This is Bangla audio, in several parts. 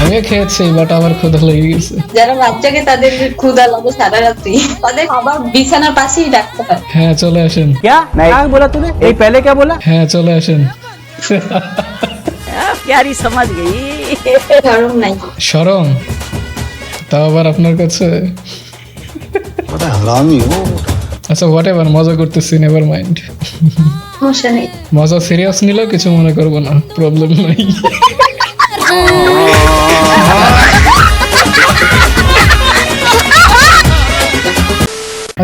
আমিও খেয়েছি, বাট আমার ক্ষুধা লেগে গেছে। যারা বাচ্চাকে তাদের ক্ষুধা লাগে সারা রাত্রি, তাদের খাবার বিছানার পাশেই রাখতে হয়। হ্যাঁ চলে আসেন। क्या क्या बोला तूने? ये पहले क्या बोला? হ্যাঁ চলে আসেন। प्यारी समझ गई। গরম নাই। শরম তাও আবার আপনার কাছে। আচ্ছা হোয়াট এভার, মজা করতেছি, নেভার মাইন্ড। সমস্যা নেই। মজা সিরিয়াস নিলেও কিছু মনে করবো না, প্রবলেম নাই।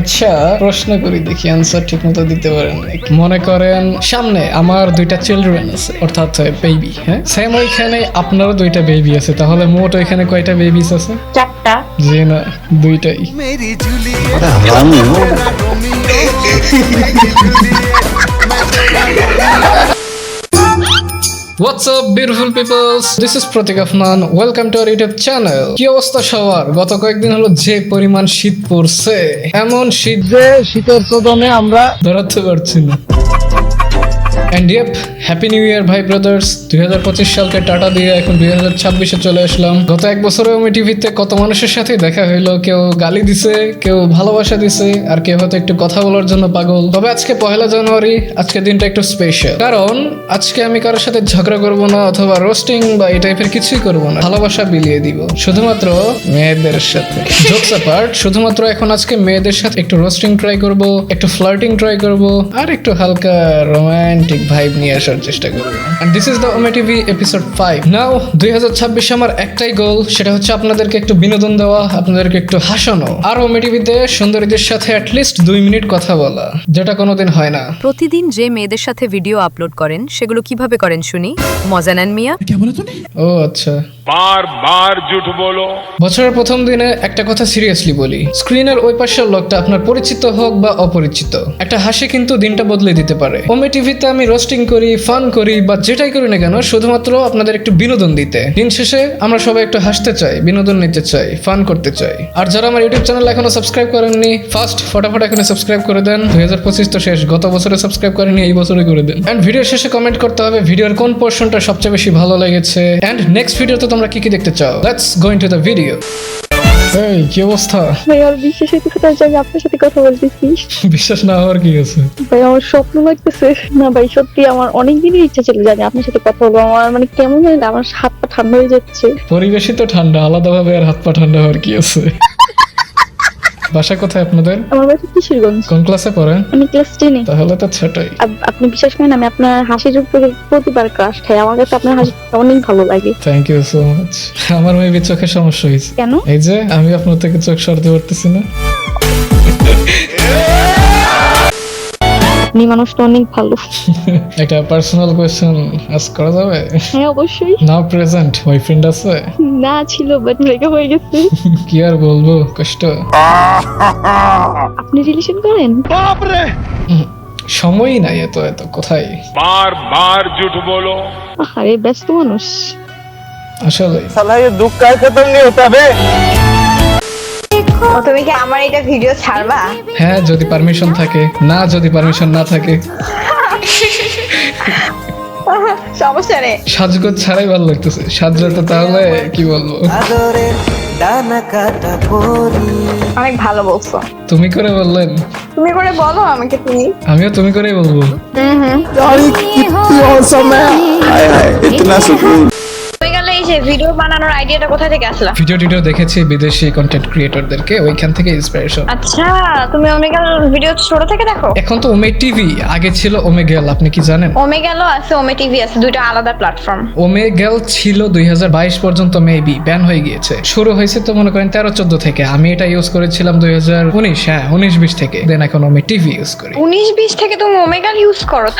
আচ্ছা প্রশ্ন করি, দেখি অ্যান্সার ঠিক মতো দিতে পারেন নাকি। মনে করেন সামনে আমার দুইটা চিলড্রেন আছে, অর্থাৎ বেবি। হ্যাঁ সেম ওইখানে আপনারও দুইটা বেবি আছে, তাহলে মোট ওইখানে কয়টা বেবিস আছে? 4টা। জি না, দুইটাই। What's up beautiful peoples, this is Pratik Afnan, welcome to our YouTube channel. কি অবস্থা সবার? গত কয়েকদিন হলো যে পরিমাণ শীত পড়ছে, এমন শীত যে শীতের চোদনে আমরা ধরাতে পারছি না। And yep, happy new year ভাই ব্রাদার্স। 2025 সালকে টাটা দিয়ে এখন 2026-এ চলে আসলাম। গত এক বছরে আমি টিভিতে কত মানুষের সাথে দেখা হইলো, কেউ গালি দিছে, কেউ ভালোবাসা দিছে, আর কেউ হয়তো একটু কথা বলার জন্য পাগল। তবে আজকে 1 জানুয়ারি, আজকে দিনটা একটু স্পেশাল, কারণ আজকে আমি কারোর সাথে ঝগড়া করবো না অথবা রোস্টিং বা এই টাইপের কিছুই করবো না, ভালোবাসা বিলিয়ে দিব শুধুমাত্র মেয়েদের সাথে। জোকস অ্যাপার্ট, শুধুমাত্র এখন আজকে মেয়েদের সাথে একটু রোস্টিং ট্রাই করব, একটু ফ্লার্টিং ট্রাই করব, আর একটু হালকা রোমান্টিক ভাইব নিয়ে আসার চেষ্টা করব। And this is the Ome TV episode 5। Now 2026 আমার একটাই গোল, সেটা হচ্ছে আপনাদেরকে একটু বিনোদন দেওয়া, আপনাদেরকে একটু হাসানো, আর ওমে টিভিতে সুন্দরীদের সাথে অ্যাটলিস্ট 2 মিনিট কথা বলা, যেটা কোনোদিন হয় না। প্রতিদিন যে মেয়েদের সাথে ভিডিও আপলোড করেন সেগুলো কিভাবে করেন শুনি? মজা নেন মিয়া। ও আচ্ছা, बार बार झूठ बोलो। বছরের প্রথম দিনে একটা কথা সিরিয়াসলি বলি, স্ক্রিনের ওই পাশের লোকটা আপনার পরিচিত হোক বা অপরিচিত, একটা হাসি কিন্তু দিনটা বদলে দিতে পারে। ওমে টিভিতে আমি রোস্টিং করি, ফান করি বা যেটাই করি না কেন, শুধুমাত্র আপনাদের একটু বিনোদন দিতে। দিন শেষে আমরা সবাই একটু হাসতে চাই, বিনোদন নিতে চাই, ফান করতে চাই। আর যারা আমার ইউটিউব চ্যানেল এখনো সাবস্ক্রাইব করেননি, ফার্স্ট ফটাফট এখনো সাবস্ক্রাইব করে দেন। 2025 তো শেষ, গত বছরে সাবস্ক্রাইব করেনি, এই বছরে করে দেন। এন্ড ভিডিও শেষে কমেন্ট করতে হবে ভিডিওর কোন পোরশনটা সবচেয়ে বেশি ভালো লেগেছে, এন্ড নেক্সট ভিডিওতে তোমরা কি কি দেখতে চাও। Let's go into the video. এই কি অবস্থা? ভাই আমার বিশ্বাস হইতেছে না যে আমি আপনার সাথে কথা বলতেছি। বিশ্বাস না হওয়ার কি আছে? ভাই আমার স্বপ্ন লাগতেছে না ভাই, সত্যি আমার অনেক দিনের ইচ্ছা ছিল জানি আপনার সাথে কথা বলবো। আমার মানে কেমন হয় না, আমার হাত পা ঠান্ডা হয়ে যাচ্ছে। পরিবেশই তো ঠান্ডা, আলাদাভাবে আর হাত পা ঠান্ডা হওয়ার কি আছে? বাসা কোথায় আপনাদের? আমার বাসা কিশোরগঞ্জ। কোন ক্লাসে পড়েন? আমি ক্লাস 10 এ। তাহলে তো ছোটই। আপনি বিশ্বাস করেন আমি আপনার হাসির উপরে প্রতিবার ক্রাশ খাই। আমার কাছে আপনার হাসি অনেক ভালো লাগে। Thank you so much. আমার মেবি চোখের সমস্যা হয়েছে। কেন? এই যে আমি আপনার থেকে চোখ সরাতে পারতেছি না। আপনি মানুষটা অনেক ভালো। একটা পার্সোনাল কোয়েশ্চেন আস্ক করা যাবে? হ্যাঁ অবশ্যই। নাও প্রেজেন্ট বয়ফ্রেন্ড আছে? না ছিল, বাট ব্রেকআপ হয়ে গেছে। কি আর বলবো, কষ্ট। আপনি রিলেশন করেন? সময়ই নাই এত এত কোথায়। बार बार झूठ बोलो। আরে ব্যস্ত মানুষ। আসলে साला ये दुख का खत्म नहीं होता बे। তুমি কি আমার এটা ভিডিও ছাড়বা? হ্যাঁ যদি পারমিশন থাকে, না যদি পারমিশন না থাকে। সমস্যা নেই। সাজগোজ ছাড়াই ভালো লাগতেছে, সাজলে তো তাহলে কি বলবো। অনেক ভালো বলছো। তুমি করে বললেন? তুমি করে বলো আমাকে তুমি। আমিও তুমি করেই বলবো। তুমি গেলে এই যে ভিডিও বানানোর আইডিয়াটা কোথা থেকে আসলো? ভিডিও দেখেছি বিদেশি কন্টেন্ট ক্রিয়েটরদেরকে, ওইখান থেকে ইন্সপিরেশন। আচ্ছা তুমি ওমেগাল ভিডিও ছোট থেকে দেখো? এখন তো ওমে টিভি, আগে ছিল ওমে গেল, আপনি কি জানেন? ওমেগালও আছে, ওমে টিভি আছে, দুইটা আলাদা প্ল্যাটফর্ম। ওমে গেল ছিল 2022 পর্যন্ত, মেবি ব্যান হয়ে গিয়েছে। শুরু হয়েছে তো মনে করেন 13-14 থেকে, আমি এটা ইউজ করেছিলাম 2019, হ্যাঁ 19-20 থেকে। দেন এখন ওমে টিভি ইউজ করি। 19-20 থেকে তুমি ওমেগাল ইউজ করো?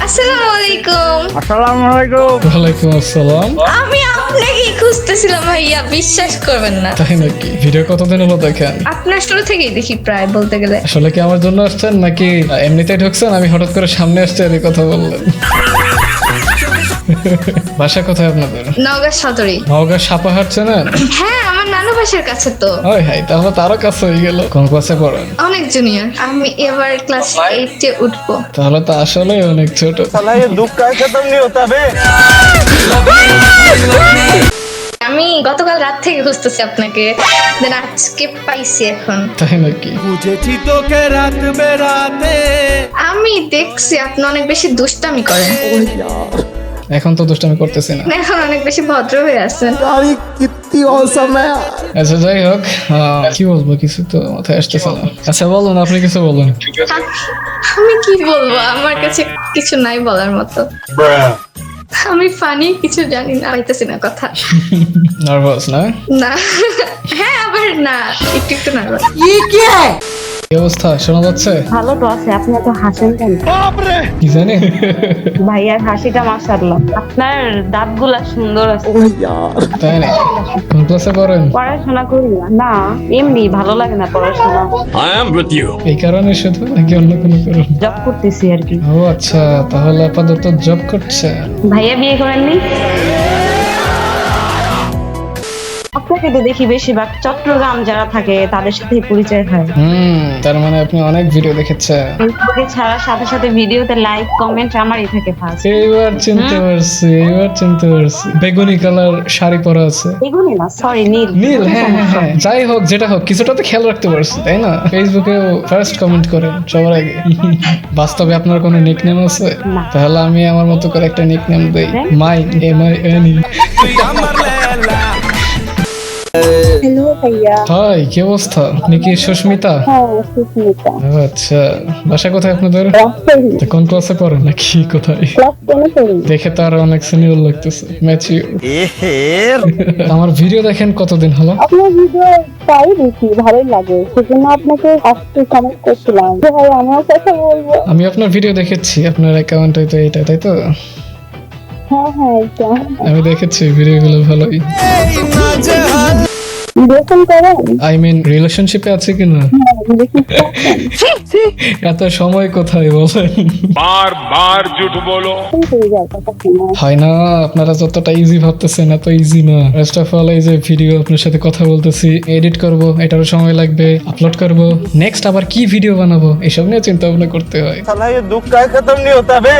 আসসালামু আলাইকুম। अस्सलाम वालेकुम। ওয়ালাইকুম আসসালাম। আমি আপনাকে খুঁজতেছিলাম ভাইয়া, বিশ্বাস করবেন না। তাই নাকি? ভিডিও কতদিন হলো দেখেন? আপনার শুরু থেকেই দেখি প্রায় বলতে গেলে। আসলে কি আমার জন্য আসছেন নাকি এমনিতেই ঢুকছেন? আমি হঠাৎ করে সামনে আসছে আর এই কথা বললেন। বাসা কোথায় আপনাদের? নওগাঁ সদরে। নওগাঁ সাপাহার চেনেন? হ্যাঁ, আমার নানু বাসার কাছে তো। ওই হাই, তাহলে তারও কাছে হয়ে গেল। কোন ক্লাসে পড়েন? অনেক জুনিয়র। আমি এবার ক্লাস 8 এ উঠবো। তাহলে তো আসলে অনেক ছোট। साला ये दुख का खत्म नहीं होता बे। আমি গতকাল রাত থেকে খুঁজতেছি আপনাকে, দেন আজকে পাইছি। এখন তাই নাকি? আমি দেখছি আপনি অনেক বেশি দুষ্টামি করেন, এখন তো দুষ্টামি করতেছি না। এখন অনেক বেশি ভদ্র হয়ে আছেন। আচ্ছা যাই হোক, কি বলবো, কিছু তো মাথায় আসতেছে না। আচ্ছা বলুন, আপনি কিছু বলুন। আমি কি বলবো, আমার কাছে কিছু নাই বলার মতো। আমি ফানি কিছু জানি না, পাইতেছি না কথা। নার্ভাস না? না, হ্যাঁ আবার না, একটু একটু নার্ভাস। কি অবস্থা, শোনা যাচ্ছে? ভালো তো আছে, আপনি এত হাসেন কেন? কি জানি। ভাইয়ার হাসিটা মাশাআল্লাহ, আপনার দাঁতগুলা সুন্দর আছে। তাই নাকি? কোন ক্লাসে পড়েন? পড়াশোনা করি না, না এমনি ভালো লাগে না পড়াশোনা। এই কারণে শুধু, নাকি অন্য কোনো কারণ? জব করতেছি আর কি। ও আচ্ছা, তাহলে আপাতত জব করছে। ভাইয়া বিয়ে করেননি? আপনাকে তো দেখি বেশিরভাগ চট্টগ্রাম যারা থাকে তাদের সাথে পরিচয় হয়। তার মানে আপনি অনেক ভিডিও দেখেছেন। ফেসবুকে ছাড়ার সাথে সাথে ভিডিওতে লাইক কমেন্ট আমারই থাকে ফার্স্ট। এইবার চিনতে পারছি, বেগুনি কালার শাড়ি পরা আছে। এগুলি না, সরি নীল। নীল, হ্যাঁ হ্যাঁ হ্যাঁ। যাই হোক, যেটা হোক, কিছুটা তো খেয়াল রাখতে পারছি, তাই না? ফেসবুকে ফার্স্ট কমেন্ট করেন সবার আগে। বাস্তবে আপনার কোনো নিকনেম আছে? না। তাহলে আমি আমার মতো করে একটা নিকনেম দেই, মাই MIN। হ্যালো ভাইয়া। হাই, কি অবস্থা? আপনি কি সুস্মিতা? হ্যাঁ সুস্মিতা। ও আচ্ছা, বাসা কোথায় আপনাদের? রাজশাহী। তা কোন ক্লাসে পড়েন, নাকি কোথায়? ক্লাস 10 পড়ি। দেখে তো আর অনেক সিনিয়র লাগতেছে, ম্যাচিউর। আমার ভিডিও দেখেন কতদিন হলো? আপনার ভিডিও তাই দেখি, ভালোই লাগে, সেজন্য আপনাকে আজকে কমেন্ট করছিলাম যে ভাই আমার কথা বলবো। আমি আপনার ভিডিও দেখেছি, আপনার অ্যাকাউন্ট হয়তো এটা, তাই তো? হ্যাঁ হ্যাঁ এটা আমি দেখেছি ভিডিওগুলো, ভালোই। রিলেশন করেন? আই মিন রিলেশনশিপে আছে কিনা? এত সময় কোথায় বলেন? बार बार झूठ बोलो। হয় না, আপনারা যতটা ইজি ভাবতেছেন এত ইজি না। ফার্স্ট অফ অল, এই যে ভিডিও আপনার সাথে কথা বলতেছি, এডিট করব, এটারও সময় লাগবে, আপলোড করব, নেক্সট আবার কি ভিডিও বানাবো, এসব নিয়ে চিন্তা ভাবনা করতে হয়। साला ये दुख का खत्म नहीं होता बे।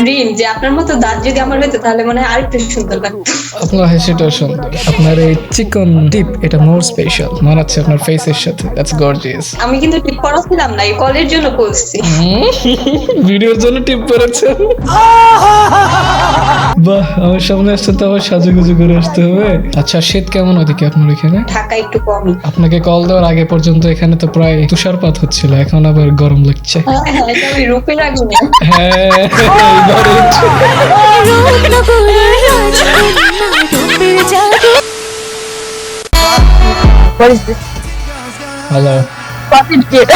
রিম, যে আপনার মতো দাঁত যদি আমার হইতো তাহলে মনে হয় আরেকটু সুন্দর লাগতো। আপনার হাসিটাও সুন্দর, আপনার এই চিকন টিপ এটা মোর স্পেশাল মানাচ্ছে আপনার ফেসের সাথে। That's gorgeous. আমি কিন্তু টিপ পড়াছিলাম না, এই কলের জন্য করছি। ভিডিওর জন্য টিপ করেছেন? বাহ, আমার সামনে আসতে তো আবার সাজুগুজু করে আসতে হবে। আচ্ছা, শীত কেমন ওদিকে আপনার এখানে? ঢাকা একটু কমই। আপনাকে কল দেওয়ার আগে পর্যন্ত এখানে তো প্রায় তুষারপাত হচ্ছিল, এখন আবার গরম লাগছে। হ্যাঁ এটা আমি রূপের আগুনে। হ্যাঁ, এইবারে What is this? Hello. What is it?